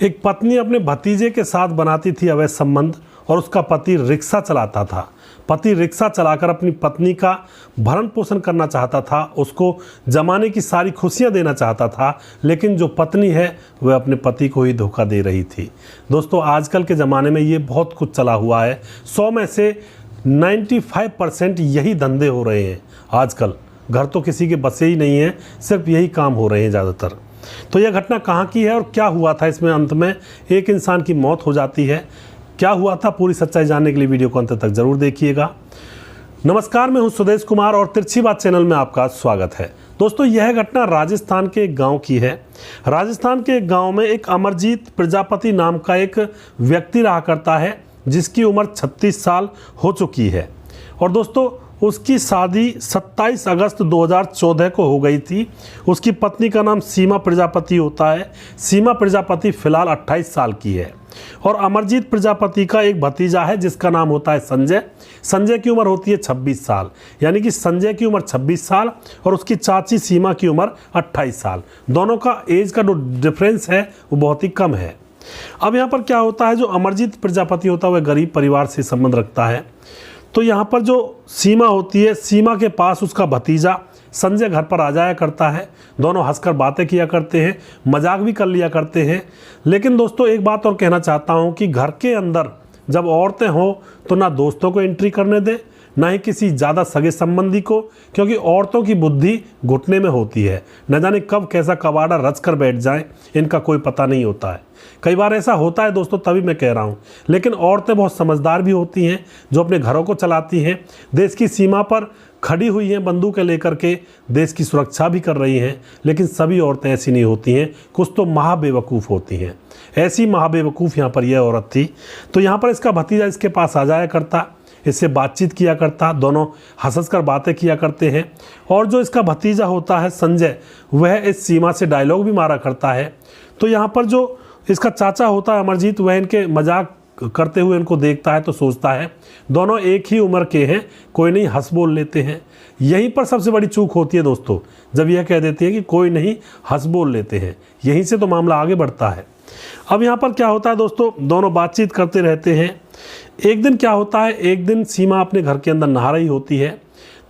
एक पत्नी अपने भतीजे के साथ बनाती थी अवैध संबंध और उसका पति रिक्शा चलाता था। पति रिक्शा चलाकर अपनी पत्नी का भरण पोषण करना चाहता था, उसको जमाने की सारी खुशियां देना चाहता था, लेकिन जो पत्नी है वह अपने पति को ही धोखा दे रही थी। दोस्तों, आजकल के ज़माने में ये बहुत कुछ चला हुआ है। 100 में से 95% यही धंधे हो रहे हैं आजकल। घर तो किसी के बसे ही नहीं है, सिर्फ यही काम हो रहे हैं ज़्यादातर। तो यह घटना कहाँ की है और क्या हुआ था इसमें? अंत में एक इंसान की मौत हो जाती है। क्या हुआ था, पूरी सच्चाई जानने के लिए वीडियो को अंत तक जरूर देखिएगा। नमस्कार, मैं हूं सुदेश कुमार और तिरछी बात चैनल में आपका स्वागत है। दोस्तों, यह घटना राजस्थान के एक गांव की है। राजस्थान के एक गांव में एक अमरजीत प्रजापति नाम का एक व्यक्ति रहा करता है, जिसकी उम्र 36 साल हो चुकी है। और दोस्तों, उसकी शादी 27 अगस्त 2014 को हो गई थी। उसकी पत्नी का नाम सीमा प्रजापति होता है। सीमा प्रजापति फिलहाल 28 साल की है। और अमरजीत प्रजापति का एक भतीजा है जिसका नाम होता है संजय। संजय की उम्र होती है 26 साल, यानी कि संजय की उम्र 26 साल और उसकी चाची सीमा की उम्र 28 साल। दोनों का एज का जो डिफरेंस है वो बहुत ही कम है। अब यहाँ पर क्या होता है, जो अमरजीत प्रजापति होता है वह गरीब परिवार से संबंध रखता है। तो यहाँ पर जो सीमा होती है, सीमा के पास उसका भतीजा संजय घर पर आ जाया करता है। दोनों हंसकर बातें किया करते हैं, मजाक भी कर लिया करते हैं। लेकिन दोस्तों, एक बात और कहना चाहता हूँ कि घर के अंदर जब औरतें हों तो ना दोस्तों को एंट्री करने दें, ना ही किसी ज़्यादा सगे संबंधी को, क्योंकि औरतों की बुद्धि घुटने में होती है। न जाने कब कैसा कबाड़ा रच कर बैठ जाए, इनका कोई पता नहीं होता है। कई बार ऐसा होता है दोस्तों, तभी मैं कह रहा हूँ। लेकिन औरतें बहुत समझदार भी होती हैं, जो अपने घरों को चलाती हैं, देश की सीमा पर खड़ी हुई हैं बंदूकें लेकर के, देश की सुरक्षा भी कर रही हैं। लेकिन सभी औरतें ऐसी नहीं होती हैं, कुछ तो महाबेवकूफ़ होती हैं। ऐसी महाबेवकूफ़ यहाँ पर यह औरत थी। तो यहाँ पर इसका भतीजा इसके पास आ जाया करता, इससे बातचीत किया करता, दोनों हंस कर बातें किया करते हैं। और जो इसका भतीजा होता है संजय, वह इस सीमा से डायलॉग भी मारा करता है। तो यहाँ पर जो इसका चाचा होता है अमरजीत, वह इनके मजाक करते हुए इनको देखता है तो सोचता है दोनों एक ही उम्र के हैं, कोई नहीं, हंस बोल लेते हैं। यहीं पर सबसे बड़ी चूक होती है दोस्तों, जब यह कह देती है कि कोई नहीं, हंस बोल लेते हैं। यहीं से तो मामला आगे बढ़ता है। अब यहाँ पर क्या होता है दोस्तों, दोनों बातचीत करते रहते हैं। एक दिन क्या होता है, एक दिन सीमा अपने घर के अंदर नहा रही होती है।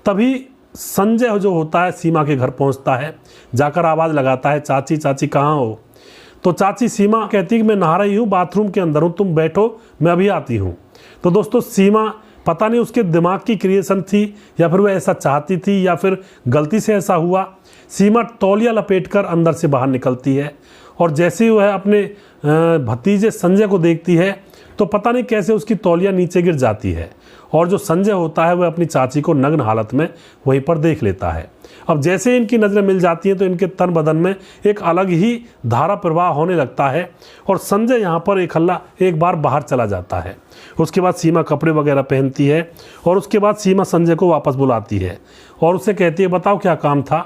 तभी संजय जो होता है सीमा के घर पहुँचता है, जाकर आवाज़ लगाता है, चाची चाची कहाँ हो? तो चाची सीमा कहती है कि मैं नहा रही हूँ, बाथरूम के अंदर हूँ, तुम बैठो, मैं अभी आती हूँ। तो दोस्तों, सीमा पता नहीं उसके दिमाग की क्रिएशन थी या फिर वह ऐसा चाहती थी या फिर गलती से ऐसा हुआ। सीमा तौलिया लपेटकर अंदर से बाहर निकलती है और जैसे ही वह अपने भतीजे संजय को देखती है तो पता नहीं कैसे उसकी तौलिया नीचे गिर जाती है और जो संजय होता है वह अपनी चाची को नग्न हालत में वहीं पर देख लेता है। अब जैसे इनकी नज़रें मिल जाती हैं तो इनके तन बदन में एक अलग ही धारा प्रवाह होने लगता है और संजय यहाँ पर एक बार बाहर चला जाता है। उसके बाद सीमा कपड़े वगैरह पहनती है और उसके बाद सीमा संजय को वापस बुलाती है और उससे कहती है, बताओ क्या काम था?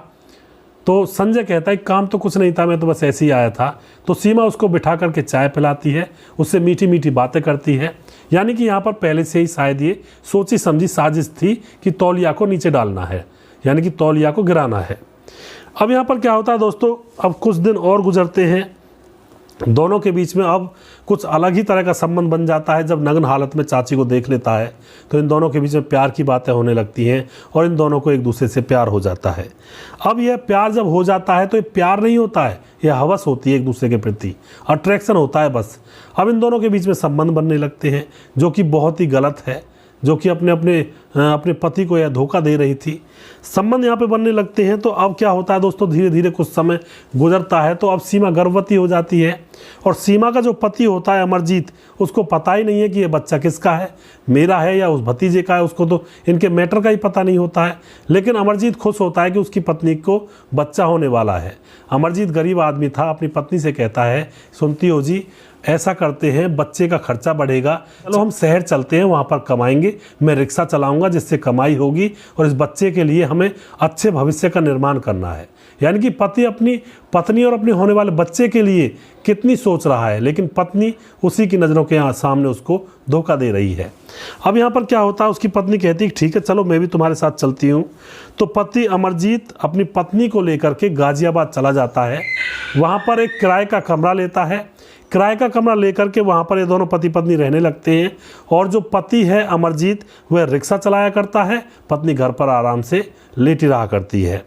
तो संजय कहता है, काम तो कुछ नहीं था, मैं तो बस ऐसे ही आया था। तो सीमा उसको बिठा करके चाय पिलाती है, उससे मीठी मीठी बातें करती है। यानी कि यहाँ पर पहले से ही शायद ये सोची समझी साजिश थी कि तौलिया को नीचे डालना है, यानी कि तौलिया को गिराना है। अब यहाँ पर क्या होता है दोस्तों, अब कुछ दिन और गुजरते हैं, दोनों के बीच में अब कुछ अलग ही तरह का संबंध बन जाता है। जब नग्न हालत में चाची को देख लेता है तो इन दोनों के बीच में प्यार की बातें होने लगती हैं और इन दोनों को एक दूसरे से प्यार हो जाता है। अब यह प्यार जब हो जाता है तो ये प्यार नहीं होता है, यह हवस होती है एक दूसरे के प्रति, अट्रैक्शन होता है बस। अब इन दोनों के बीच में संबंध बनने लगते हैं, जो कि बहुत ही गलत है, जो कि अपने पति को यह धोखा दे रही थी। संबंध यहाँ पे बनने लगते हैं। तो अब क्या होता है दोस्तों, धीरे धीरे कुछ समय गुजरता है तो अब सीमा गर्भवती हो जाती है और सीमा का जो पति होता है अमरजीत, उसको पता ही नहीं है कि ये बच्चा किसका है, मेरा है या उस भतीजे का है। उसको तो इनके मैटर का ही पता नहीं होता है। लेकिन अमरजीत खुश होता है कि उसकी पत्नी को बच्चा होने वाला है। अमरजीत गरीब आदमी था, अपनी पत्नी से कहता है, सुनती हो जी, ऐसा करते हैं, बच्चे का खर्चा बढ़ेगा, चलो हम शहर चलते हैं, वहाँ पर कमाएंगे, मैं रिक्शा चलाऊंगा जिससे कमाई होगी और इस बच्चे के लिए हमें अच्छे भविष्य का निर्माण करना है। यानी कि पति अपनी पत्नी और अपने होने वाले बच्चे के लिए कितनी सोच रहा है, लेकिन पत्नी उसी की नज़रों के सामने उसको धोखा दे रही है। अब यहाँ पर क्या होता है, उसकी पत्नी कहती है ठीक है चलो मैं भी तुम्हारे साथ चलती हूँ। तो पति अमरजीत अपनी पत्नी को लेकर के गाजियाबाद चला जाता है। वहाँ पर एक किराए का कमरा लेता है। किराए का कमरा लेकर के वहाँ पर ये दोनों पति पत्नी रहने लगते हैं। और जो पति है अमरजीत, वह रिक्शा चलाया करता है, पत्नी घर पर आराम से लेटी रहा करती है।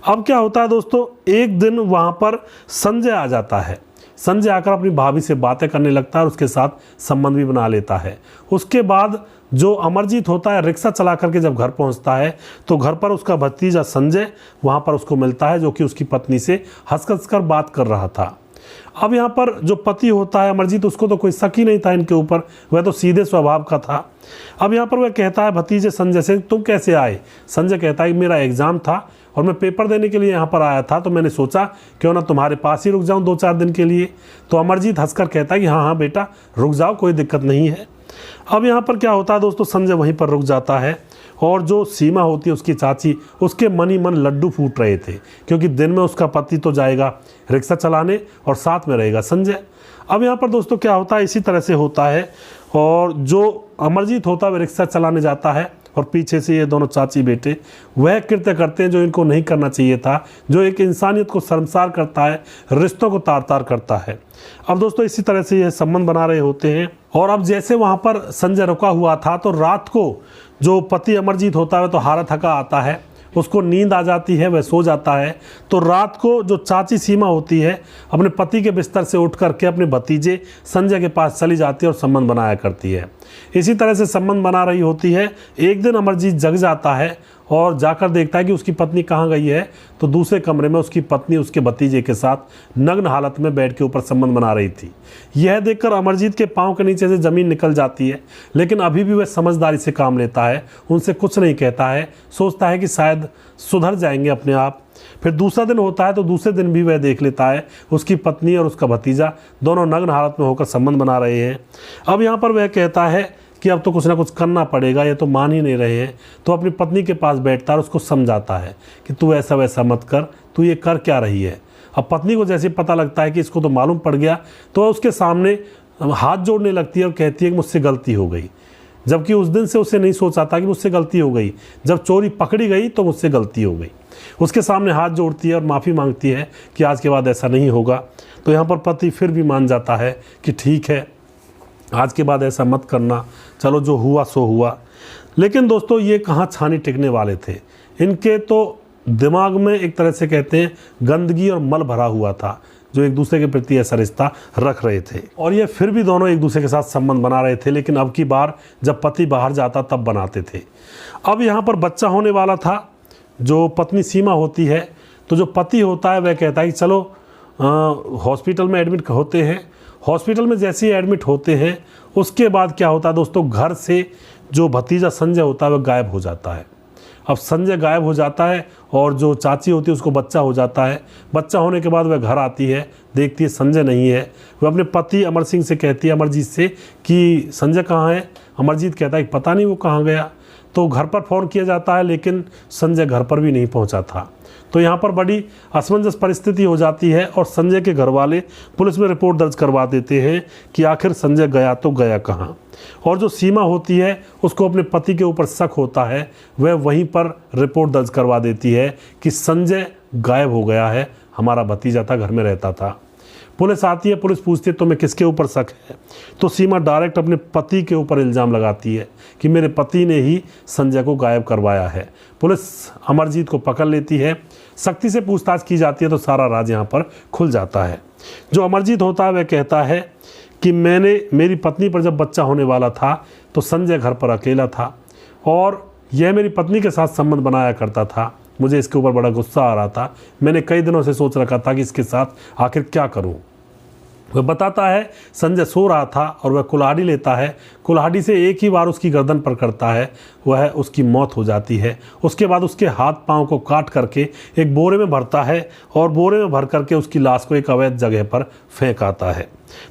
अब क्या होता है दोस्तों, एक दिन वहाँ पर संजय आ जाता है। संजय आकर अपनी भाभी से बातें करने लगता है और उसके साथ संबंध भी बना लेता है। उसके बाद जो अमरजीत होता है रिक्शा चला करके जब घर पहुंचता है तो घर पर उसका भतीजा संजय वहां पर उसको मिलता है, जो कि उसकी पत्नी से हंस कर बात कर रहा था। अब यहाँ पर जो पति होता है अमरजीत, उसको तो कोई शक ही नहीं था इनके ऊपर, वह तो सीधे स्वभाव का था। अब यहाँ पर वह कहता है भतीजे संजय से, तुम कैसे आए? संजय कहता है मेरा एग्ज़ाम था और मैं पेपर देने के लिए यहाँ पर आया था, तो मैंने सोचा क्यों ना तुम्हारे पास ही रुक जाऊँ 2-4 दिन के लिए। तो अमरजीत हंसकर कहता है कि हाँ हाँ बेटा रुक जाओ, कोई दिक्कत नहीं है। अब यहाँ पर क्या होता है दोस्तों, संजय वहीं पर रुक जाता है और जो सीमा होती है उसकी चाची, उसके मन ही मन लड्डू फूट रहे थे, क्योंकि दिन में उसका पति तो जाएगा रिक्शा चलाने और साथ में रहेगा संजय। अब यहाँ पर दोस्तों क्या होता है, इसी तरह से होता है और जो अमरजीत होता है वह रिक्शा चलाने जाता है और पीछे से ये दोनों चाची बेटे वह कृत्य करते हैं जो इनको नहीं करना चाहिए था, जो एक इंसानियत को शर्मसार करता है, रिश्तों को तार तार करता है। अब दोस्तों इसी तरह से यह संबंध बना रहे होते हैं। और अब जैसे वहाँ पर संजय रुका हुआ था तो रात को जो पति अमरजीत होता है तो हारा थका आता है, उसको नींद आ जाती है, वह सो जाता है। तो रात को जो चाची सीमा होती है अपने पति के बिस्तर से उठ करके अपने भतीजे संजय के पास चली जाती है और संबंध बनाया करती है। इसी तरह से संबंध बना रही होती है। एक दिन अमरजीत जग जाता है और जाकर देखता है कि उसकी पत्नी कहाँ गई है, तो दूसरे कमरे में उसकी पत्नी उसके भतीजे के साथ नग्न हालत में बेड के ऊपर संबंध बना रही थी। यह देखकर अमरजीत के पांव के नीचे से ज़मीन निकल जाती है, लेकिन अभी भी वह समझदारी से काम लेता है, उनसे कुछ नहीं कहता है, सोचता है कि शायद सुधर जाएंगे अपने आप। फिर दूसरा दिन होता है तो दूसरे दिन भी वह देख लेता है उसकी पत्नी और उसका भतीजा दोनों नग्न हालत में होकर संबंध बना रहे हैं। अब यहाँ पर वह कहता है कि अब तो कुछ ना कुछ करना पड़ेगा, ये तो मान ही नहीं रहे हैं। तो अपनी पत्नी के पास बैठता है और उसको समझाता है कि तू ऐसा वैसा मत कर, तू ये कर क्या रही है। अब पत्नी को जैसे पता लगता है कि इसको तो मालूम पड़ गया, तो वह उसके सामने हाथ जोड़ने लगती है और कहती है कि मुझसे गलती हो गई, जबकि उस दिन से उसे नहीं सोचा था कि मुझसे गलती हो गई। जब चोरी पकड़ी गई तो मुझसे गलती हो गई। उसके सामने हाथ जोड़ती है और माफ़ी मांगती है कि आज के बाद ऐसा नहीं होगा। तो यहाँ पर पति फिर भी मान जाता है कि ठीक है, आज के बाद ऐसा मत करना, चलो जो हुआ सो हुआ। लेकिन दोस्तों ये कहाँ छानी टिकने वाले थे, इनके तो दिमाग में एक तरह से कहते हैं गंदगी और मल भरा हुआ था, जो एक दूसरे के प्रति ऐसा रिश्ता रख रहे थे। और ये फिर भी दोनों एक दूसरे के साथ संबंध बना रहे थे, लेकिन अब की बार जब पति बाहर जाता तब बनाते थे। अब यहाँ पर बच्चा होने वाला था। जो पत्नी सीमा होती है, तो जो पति होता है वह कहता है कि चलो हॉस्पिटल में एडमिट होते हैं। हॉस्पिटल में जैसे ही एडमिट होते हैं उसके बाद क्या होता है दोस्तों, घर से जो भतीजा संजय होता है वह गायब हो जाता है। अब संजय गायब हो जाता है और जो चाची होती है उसको बच्चा हो जाता है। बच्चा होने के बाद वह घर आती है, देखती है संजय नहीं है। वह अपने पति अमर सिंह से कहती है, अमरजीत से, कि संजय कहाँ है। अमरजीत कहता है कि पता नहीं वो कहाँ गया। तो घर पर फ़ोन किया जाता है, लेकिन संजय घर पर भी नहीं पहुंचा था। तो यहाँ पर बड़ी असमंजस परिस्थिति हो जाती है और संजय के घर वाले पुलिस में रिपोर्ट दर्ज करवा देते हैं कि आखिर संजय गया तो गया कहाँ। और जो सीमा होती है उसको अपने पति के ऊपर शक होता है, वह वहीं पर रिपोर्ट दर्ज करवा देती है कि संजय गायब हो गया है, हमारा भतीजा था, घर में रहता था। पुलिस आती है, पुलिस पूछती है तुम्हें किसके ऊपर शक है। तो सीमा डायरेक्ट अपने पति के ऊपर इल्ज़ाम लगाती है कि मेरे पति ने ही संजय को गायब करवाया है। पुलिस अमरजीत को पकड़ लेती है, सख्ती से पूछताछ की जाती है, तो सारा राज यहाँ पर खुल जाता है। जो अमरजीत होता है वह कहता है कि मेरी पत्नी पर जब बच्चा होने वाला था तो संजय घर पर अकेला था और यह मेरी पत्नी के साथ संबंध बनाया करता था। मुझे इसके ऊपर बड़ा गुस्सा आ रहा था। मैंने कई दिनों से सोच रखा था कि इसके साथ आखिर क्या करूं। वह बताता है संजय सो रहा था और वह कुल्हाड़ी लेता है, कुल्हाड़ी से एक ही बार उसकी गर्दन पर करता है, वह उसकी मौत हो जाती है। उसके बाद उसके हाथ पांव को काट करके एक बोरे में भरता है और बोरे में भर करके उसकी लाश को एक अवैध जगह पर फेंक आता है।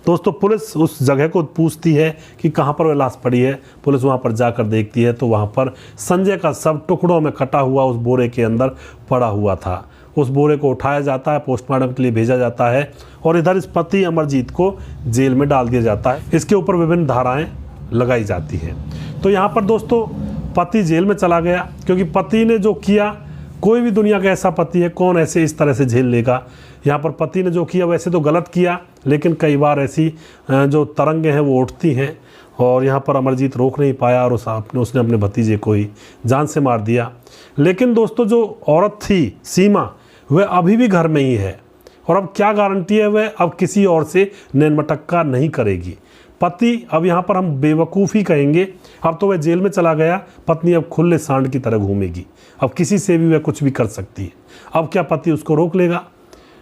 दोस्तों पुलिस उस जगह को पूछती है कि कहाँ पर वह लाश पड़ी है। पुलिस वहाँ पर जाकर देखती है तो वहाँ पर संजय का शव टुकड़ों में कटा हुआ उस बोरे के अंदर पड़ा हुआ था। उस बोरे को उठाया जाता है, पोस्टमार्टम के लिए भेजा जाता है और इधर इस पति अमरजीत को जेल में डाल दिया जाता है। इसके ऊपर विभिन्न धाराएं लगाई जाती हैं। तो यहाँ पर दोस्तों पति जेल में चला गया, क्योंकि पति ने जो किया, कोई भी दुनिया का ऐसा पति है कौन ऐसे इस तरह से झेल लेगा। यहाँ पर पति ने जो किया वैसे तो गलत किया, लेकिन कई बार ऐसी जो तरंगें हैं वो उठती हैं और यहाँ पर अमरजीत रोक नहीं पाया और उसने अपने भतीजे को ही जान से मार दिया। लेकिन दोस्तों जो औरत थी सीमा, वह अभी भी घर में ही है और अब क्या गारंटी है वह अब किसी और से नैनमटक्का नहीं करेगी। पति अब यहाँ पर हम बेवकूफ़ी कहेंगे, अब तो वह जेल में चला गया, पत्नी अब खुले सांड की तरह घूमेगी, अब किसी से भी वह कुछ भी कर सकती है। अब क्या पति उसको रोक लेगा?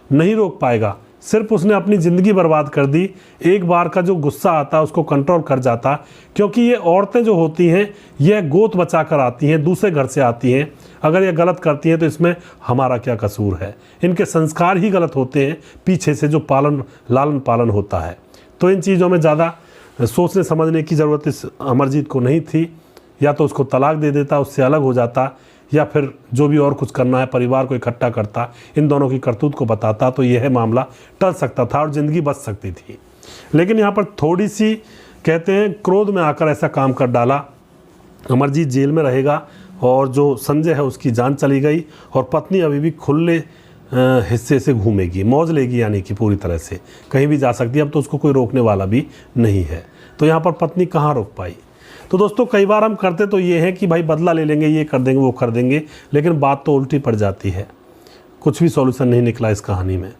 नहीं रोक पाएगा। सिर्फ उसने अपनी ज़िंदगी बर्बाद कर दी। एक बार का जो गुस्सा आता उसको कंट्रोल कर जाता, क्योंकि ये औरतें जो होती हैं यह गोद बचा कर आती हैं, दूसरे घर से आती हैं। अगर ये गलत करती हैं तो इसमें हमारा क्या कसूर है? इनके संस्कार ही गलत होते हैं, पीछे से जो लालन पालन होता है। तो इन चीज़ों में ज़्यादा सोचने समझने की ज़रूरत इस अमरजीत को नहीं थी। या तो उसको तलाक दे देता, उससे अलग हो जाता, या फिर जो भी और कुछ करना है परिवार को इकट्ठा करता, इन दोनों की करतूत को बताता, तो यह मामला टल सकता था और ज़िंदगी बच सकती थी। लेकिन यहाँ पर थोड़ी सी कहते हैं क्रोध में आकर ऐसा काम कर डाला। अमरजीत जेल में रहेगा और जो संजय है उसकी जान चली गई और पत्नी अभी भी खुले हिस्से से घूमेगी, मौज लेगी, यानी कि पूरी तरह से कहीं भी जा सकती है। अब तो उसको कोई रोकने वाला भी नहीं है। तो यहाँ पर पत्नी कहाँ रोक पाई? तो दोस्तों कई बार हम करते तो ये है कि भाई बदला ले लेंगे, ये कर देंगे, वो कर देंगे, लेकिन बात तो उल्टी पड़ जाती है। कुछ भी सॉल्यूशन नहीं निकला इस कहानी में।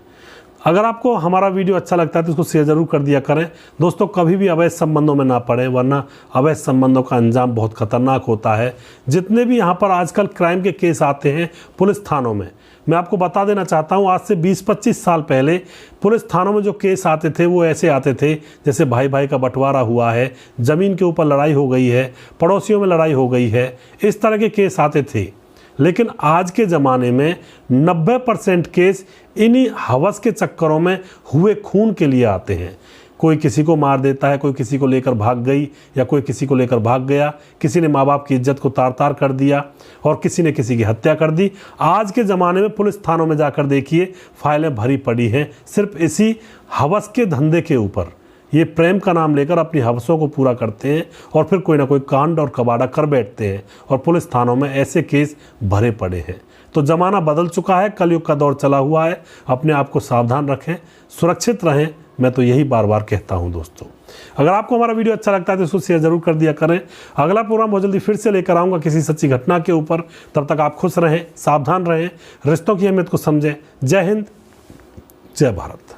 अगर आपको हमारा वीडियो अच्छा लगता है तो इसको शेयर ज़रूर कर दिया करें। दोस्तों कभी भी अवैध संबंधों में ना पड़े, वरना अवैध संबंधों का अंजाम बहुत खतरनाक होता है। जितने भी यहाँ पर आजकल क्राइम के केस आते हैं पुलिस थानों में, मैं आपको बता देना चाहता हूँ, आज से 20-25 साल पहले पुलिस थानों में जो केस आते थे वो ऐसे आते थे जैसे भाई भाई का बंटवारा हुआ है, ज़मीन के ऊपर लड़ाई हो गई है, पड़ोसियों में लड़ाई हो गई है, इस तरह के केस आते थे। लेकिन आज के ज़माने में 90% केस इन्हीं हवस के चक्करों में हुए खून के लिए आते हैं। कोई किसी को मार देता है, कोई किसी को लेकर भाग गई या कोई किसी को लेकर भाग गया, किसी ने माँ बाप की इज्जत को तार तार कर दिया और किसी ने किसी की हत्या कर दी। आज के ज़माने में पुलिस थानों में जाकर देखिए, फाइलें भरी पड़ी हैं सिर्फ इसी हवस के धंधे के ऊपर। ये प्रेम का नाम लेकर अपनी हवसों को पूरा करते हैं और फिर कोई ना कोई कांड और कबाड़ा कर बैठते हैं और पुलिस थानों में ऐसे केस भरे पड़े हैं। तो ज़माना बदल चुका है, कलयुग का दौर चला हुआ है। अपने आप को सावधान रखें, सुरक्षित रहें, मैं तो यही बार बार कहता हूं। दोस्तों अगर आपको हमारा वीडियो अच्छा लगता है तो इसको शेयर जरूर कर दिया करें। अगला प्रोग्राम बहुत जल्दी फिर से लेकर आऊँगा किसी सच्ची घटना के ऊपर। तब तक आप खुश रहें, सावधान रहें, रिश्तों की अहमियत को समझें। जय हिंद, जय भारत।